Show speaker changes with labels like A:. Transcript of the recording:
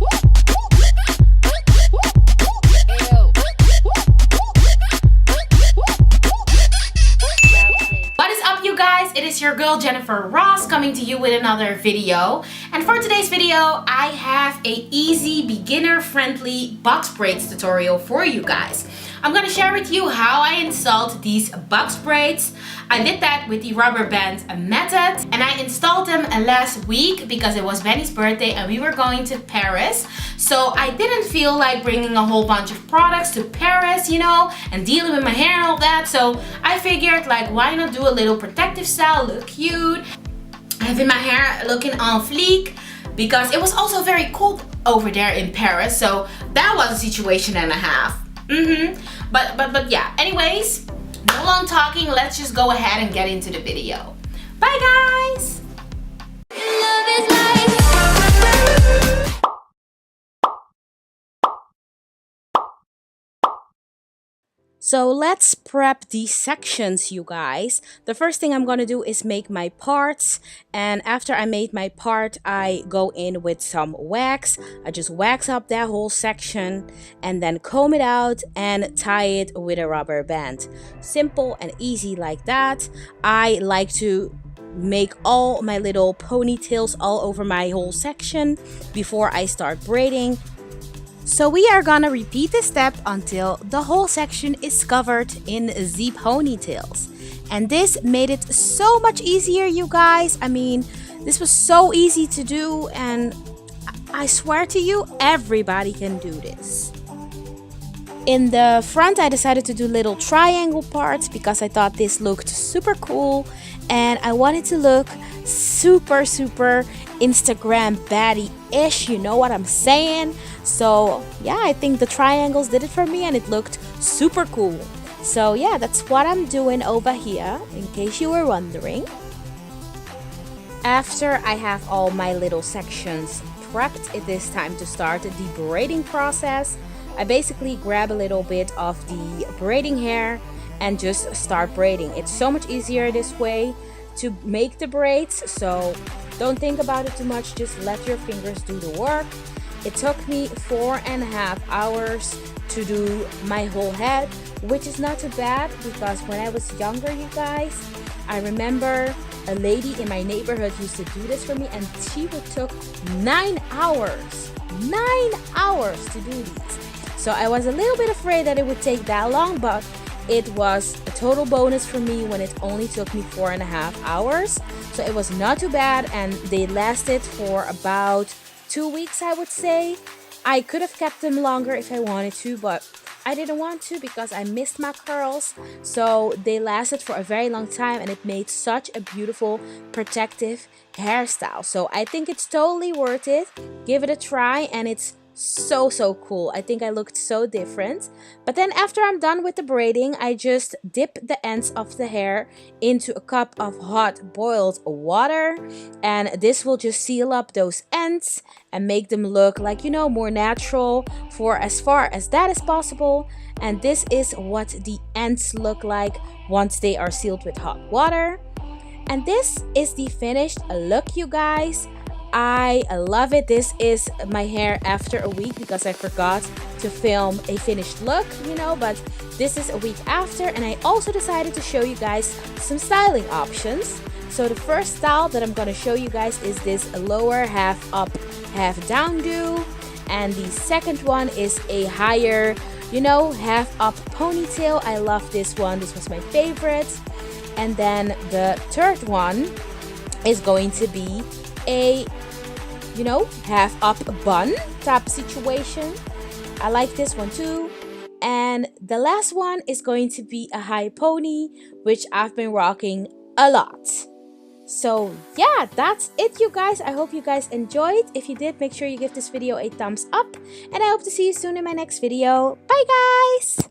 A: What is up, you guys? It is your girl Jennyfer Ross coming to you with another video. And for today's video, I have a easy beginner friendly box braids tutorial for you guys. I'm gonna share with you how I installed these box braids. I did that with the rubber band method, and I installed them last week because it was Benny's birthday and we were going to Paris. So I didn't feel like bringing a whole bunch of products to Paris, you know, and dealing with my hair and all that. So I figured, like, why not do a little protective style, look cute, having my hair looking on fleek, because it was also very cold over there in Paris. So that was a situation and a half. But yeah, anyways, no long talking, let's just go ahead and get into the video. Bye guys! So let's prep these sections, you guys. The first thing I'm gonna do is make my parts, and after I made my part, I go in with some wax. I just wax up that whole section and then comb it out and tie it with a rubber band. Simple and easy like that. I like to make all my little ponytails all over my whole section before I start braiding. So we are gonna repeat this step until the whole section is covered in the ponytails. And this made it so much easier, you guys. I mean, this was so easy to do, and I swear to you, everybody can do this. In the front, I decided to do little triangle parts because I thought this looked super cool and I wanted to look super Instagram baddie-ish, you know what I'm saying? So yeah, I think the triangles did it for me and it looked super cool. So yeah, that's what I'm doing over here, in case you were wondering. After I have all my little sections prepped, it is time to start the braiding process. I basically grab a little bit of the braiding hair and just start braiding. It's so much easier this way to make the braids, so don't think about it too much, just let your fingers do the work. It took me 4.5 hours to do my whole head, which is not too bad because when I was younger, you guys, I remember a lady in my neighborhood used to do this for me, and she took 9 hours. 9 hours to do these. So I was a little bit afraid that it would take that long, but it was a total bonus for me when it only took me 4.5 hours. So it was not too bad, and they lasted for about 2 weeks, I would say. I could have kept them longer if I wanted to, but I didn't want to because I missed my curls. So they lasted for a very long time, and it made such a beautiful protective hairstyle. So I think it's totally worth it. Give it a try, and it's so cool. I think I looked so different. But then after I'm done with the braiding, I just dip the ends of the hair into a cup of hot boiled water, and this will just seal up those ends and make them look like, you know, more natural for as far as that is possible. And this is what the ends look like once they are sealed with hot water. And this is the finished look, you guys. I love it. This is my hair after a week because I forgot to film a finished look, you know, but this is a week after, and I also decided to show you guys some styling options. So the first style that I'm going to show you guys is this lower half up, half down do, and the second one is a higher, you know, half up ponytail. I love this one. This was my favorite. And then the third one is going to be a, you know, half up bun type situation. I like this one too. And the last one is going to be a high pony, which I've been rocking a lot. So yeah, that's it, you guys. I hope you guys enjoyed. If you did, make sure you give this video a thumbs up, and I hope to see you soon in my next video. Bye guys.